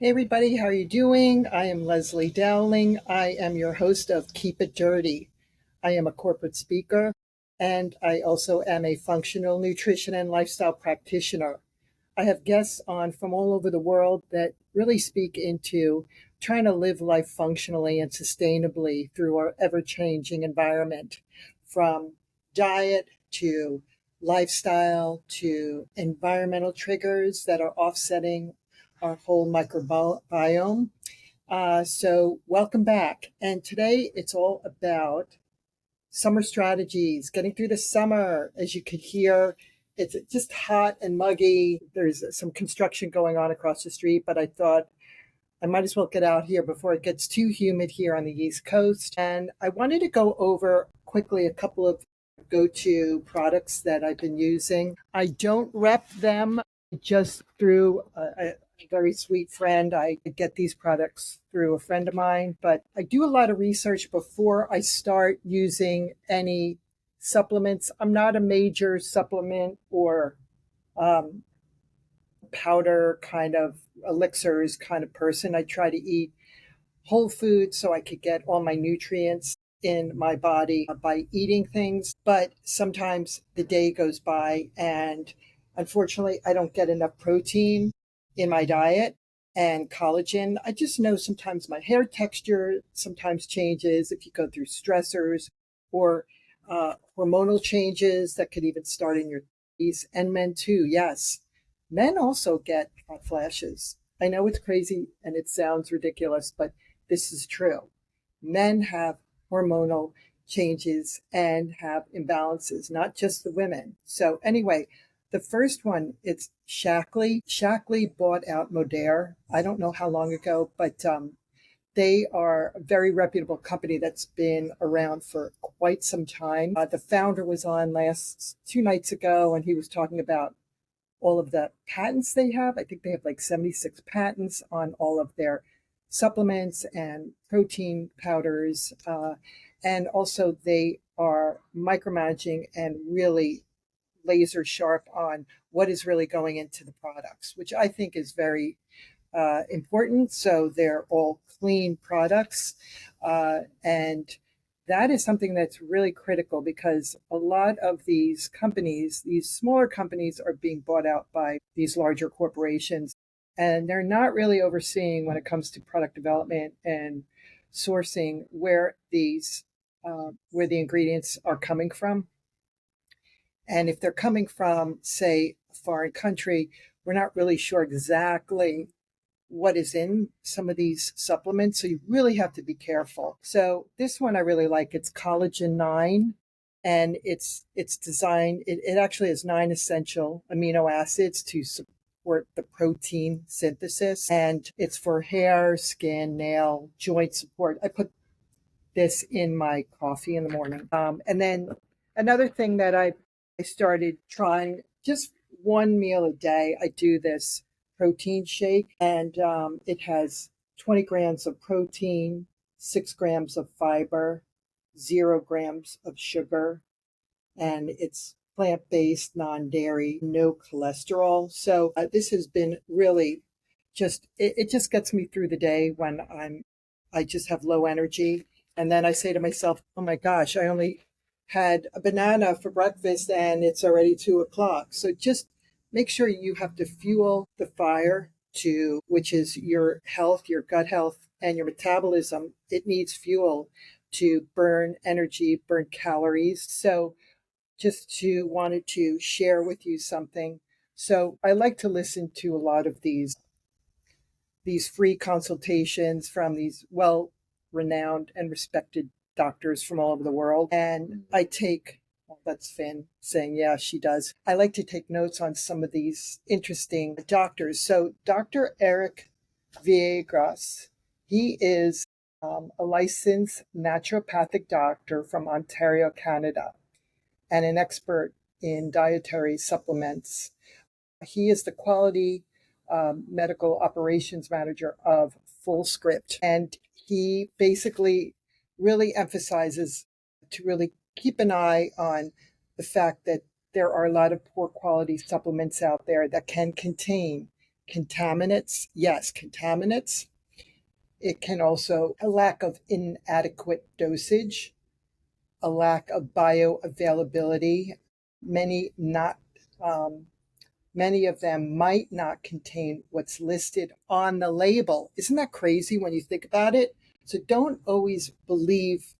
Hey everybody, how are you doing? I am Leslie Dowling. I am your host of Keep It Dirty. I am a corporate speaker and I also am a functional nutrition and lifestyle practitioner. I have guests on from all over the world that really speak into trying to live life functionally and sustainably through our ever changing environment, from diet to lifestyle to environmental triggers that are offsetting our whole microbiome. So, welcome back. And today it's all about summer strategies, getting through the summer. As you could hear, it's just hot and muggy. There's some construction going on across the street, but I thought I might as well get out here before it gets too humid here on the East Coast. And I wanted to go over quickly a couple of go to products that I've been using. I don't rep them just through a very sweet friend. I get these products through a friend of mine, but I do a lot of research before I start using any supplements. I'm not a major supplement or um, powder kind of elixirs kind of person. I try to eat whole food so I could get all my nutrients in my body by eating things. But sometimes the day goes by and unfortunately I don't get enough protein in my diet and collagen. I just know sometimes my hair texture sometimes changes if you go through stressors or hormonal changes that could even start in your 30s. And men too, yes. Men also get hot flashes. I know it's crazy and it sounds ridiculous, but this is true. Men have hormonal changes and have imbalances, not just the women. So anyway, the first one, it's Shackley. Shackley bought out Modere. I don't know how long ago, but they are a very reputable company that's been around for quite some time. The founder was on last 2 nights ago, and he was talking about all of the patents they have. I think they have like 76 patents on all of their supplements and protein powders. And also, they are micromanaging and really laser sharp on what is really going into the products, which I think is very important. So they're all clean products. And that is something that's really critical because a lot of these companies, these smaller companies, are being bought out by these larger corporations. And they're not really overseeing when it comes to product development and sourcing where the ingredients are coming from. And if they're coming from, say, a foreign country, we're not really sure exactly what is in some of these supplements. So you really have to be careful. So this one I really like. It's collagen 9 and it's designed, it actually has 9 essential amino acids to support the protein synthesis. And it's for hair, skin, nail, joint support. I put this in my coffee in the morning. And then another thing that I started trying just one meal a day. I do this protein shake, and it has 20 grams of protein, 6 grams of fiber, 0 grams of sugar, and it's plant based, non dairy, no cholesterol. So this has been really it just gets me through the day when I just have low energy. And then I say to myself, oh my gosh, I only had a banana for breakfast and it's already 2 o'clock. So just make sure you have to fuel the fire to, which is your health, your gut health, and your metabolism. It needs fuel to burn energy, burn calories. So just to wanted to share with you something. So I like to listen to a lot of these free consultations from these well renowned and respected doctors from all over the world. And I take, well, that's Finn saying, yeah, she does. I like to take notes on some of these interesting doctors. So Dr. Eric Viegas, he is a licensed naturopathic doctor from Ontario, Canada, and an expert in dietary supplements. He is the quality medical operations manager of Full Script. And he basically really emphasizes to really keep an eye on the fact that there are a lot of poor quality supplements out there that can contain Contaminants, yes, contaminants. It can also a lack of inadequate dosage, a lack of bioavailability. Many not many of them might not contain what's listed on the label. Isn't that crazy when you think about it? So don't always believe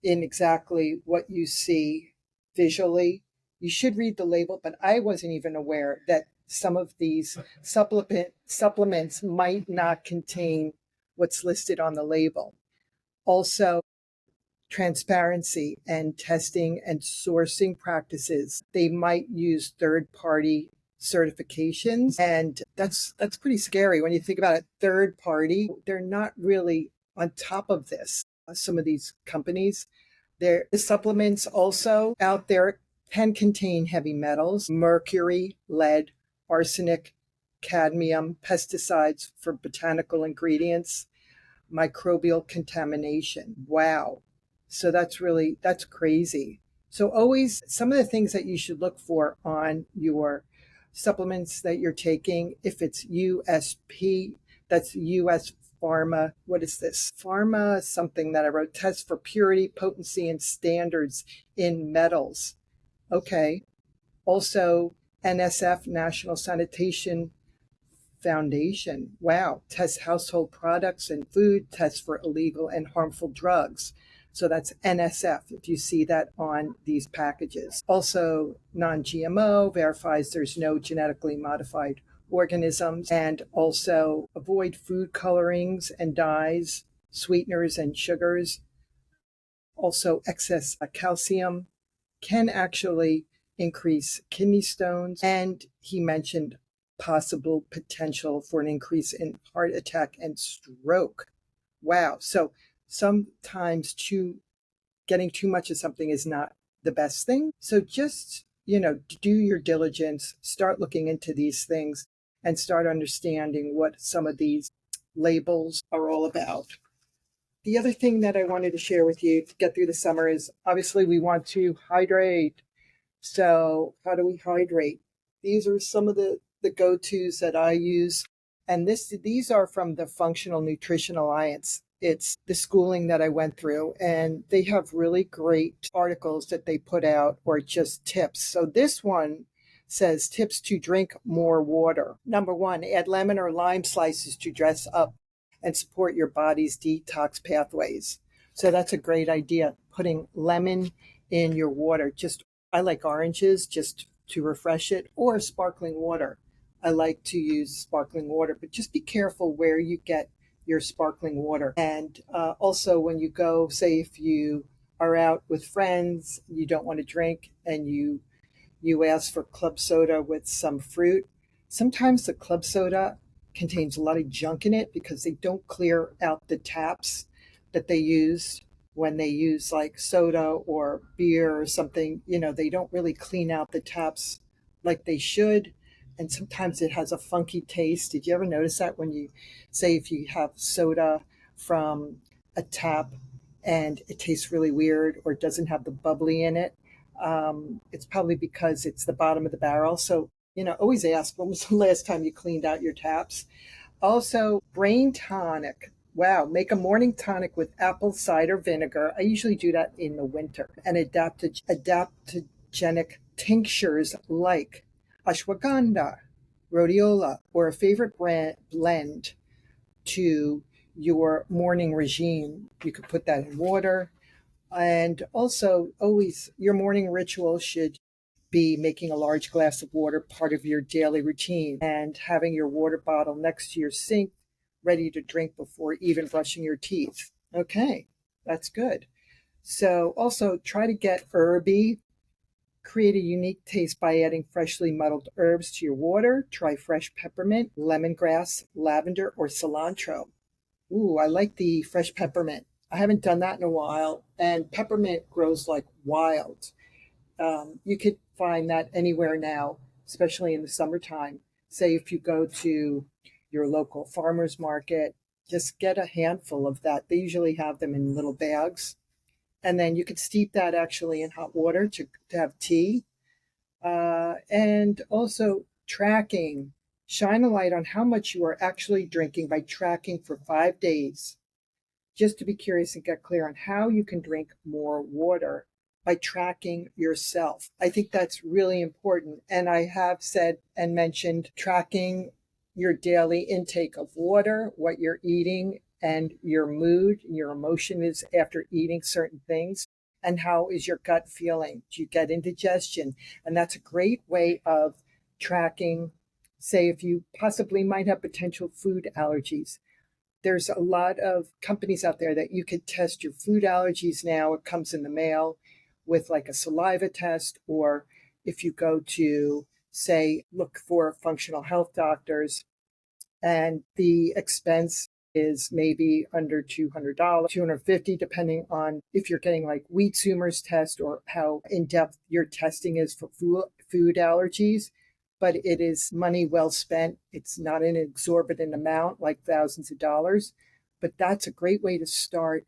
in exactly what you see visually. You should read the label, but I wasn't even aware that some of these supplements might not contain what's listed on the label. Also, transparency and testing and sourcing practices. They might use third-party certifications, and that's pretty scary when you think about it. Third party, they're not really on top of this. Some of these companies, their supplements also out there can contain heavy metals, mercury, lead, arsenic, cadmium, pesticides for botanical ingredients, microbial contamination. Wow. So that's crazy. So always some of the things that you should look for on your supplements that you're taking, if it's USP, that's US Pharma. What is this? Pharma, something that I wrote, tests for purity, potency, and standards in metals. Okay. Also, NSF, National Sanitation Foundation. Wow. Tests household products and food, tests for illegal and harmful drugs. So that's NSF, if you see that on these packages. Also, non-GMO verifies there's no genetically modified organisms, and also avoid food colorings and dyes, sweeteners and sugars. Also, excess calcium can actually increase kidney stones. And he mentioned possible potential for an increase in heart attack and stroke. Wow. So sometimes getting too much of something is not the best thing. So just, do your diligence, start looking into these things and start understanding what some of these labels are all about. The other thing that I wanted to share with you to get through the summer is obviously we want to hydrate. So how do we hydrate? These are some of the go-tos that I use. And these are from the Functional Nutrition Alliance. It's the schooling that I went through, and they have really great articles that they put out or just tips. So this one says tips to drink more water. Number one, add lemon or lime slices to dress up and support your body's detox pathways. So that's a great idea, putting lemon in your water. I like oranges just to refresh it, or sparkling water. I like to use sparkling water, but just be careful where you get your sparkling water. And also when you go, say if you are out with friends, you don't want to drink, and you ask for club soda with some fruit. Sometimes the club soda contains a lot of junk in it because they don't clear out the taps that they use when they use like soda or beer or something. They don't really clean out the taps like they should. And sometimes it has a funky taste. Did you ever notice that when if you have soda from a tap and it tastes really weird or doesn't have the bubbly in it? It's probably because it's the bottom of the barrel. So, always ask, when was the last time you cleaned out your taps? Also, brain tonic. Wow, make a morning tonic with apple cider vinegar. I usually do that in the winter. And adaptogenic tinctures like ashwagandha, rhodiola, or a favorite blend to your morning regime. You could put that in water. And also, always, your morning ritual should be making a large glass of water part of your daily routine and having your water bottle next to your sink, ready to drink before even brushing your teeth. Okay, that's good. So also try to get herby. Create a unique taste by adding freshly muddled herbs to your water. Try fresh peppermint, lemongrass, lavender, or cilantro. Ooh, I like the fresh peppermint. I haven't done that in a while, and peppermint grows like wild. You could find that anywhere now, especially in the summertime. Say if you go to your local farmer's market, just get a handful of that. They usually have them in little bags. And then you could steep that actually in hot water to have tea. And also tracking shine a light on how much you are actually drinking by tracking for 5 days, just to be curious and get clear on how you can drink more water by tracking yourself. I think that's really important. And I have said and mentioned tracking your daily intake of water, what you're eating, and your mood and your emotion is after eating certain things. And how is your gut feeling? Do you get indigestion? And that's a great way of tracking, say, if you possibly might have potential food allergies. There's a lot of companies out there that you could test your food allergies now. It comes in the mail with like a saliva test, or if you go to, say, look for functional health doctors, and the expense is maybe under $200, $250, depending on if you're getting like wheat tumors test or how in depth your testing is for food allergies. But it is money well spent. It's not an exorbitant amount, like thousands of dollars, but that's a great way to start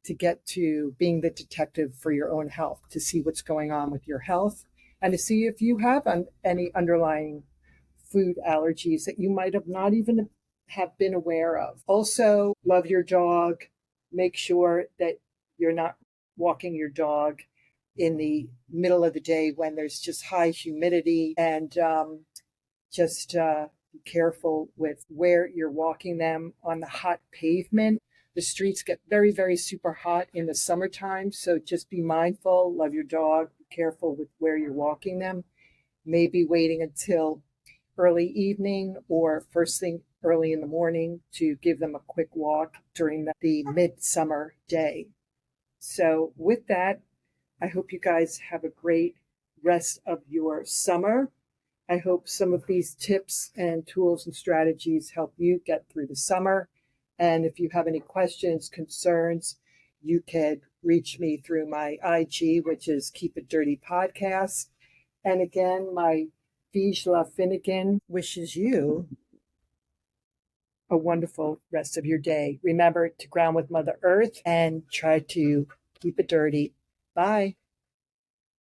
to get to being the detective for your own health, to see what's going on with your health and to see if you have any underlying food allergies that you might have not even have been aware of. Also, love your dog. Make sure that you're not walking your dog in the middle of the day when there's just high humidity, and just be careful with where you're walking them on the hot pavement. The streets get very, very super hot in the summertime, so just be mindful, love your dog, be careful with where you're walking them. Maybe waiting until early evening or first thing early in the morning to give them a quick walk during the midsummer day. So with that, I hope you guys have a great rest of your summer. I hope some of these tips and tools and strategies help you get through the summer. And if you have any questions, concerns, you can reach me through my IG, which is Keep It Dirty Podcast. And again, my Vijla Finnegan wishes you a wonderful rest of your day. Remember to ground with Mother Earth and try to keep it dirty. Bye.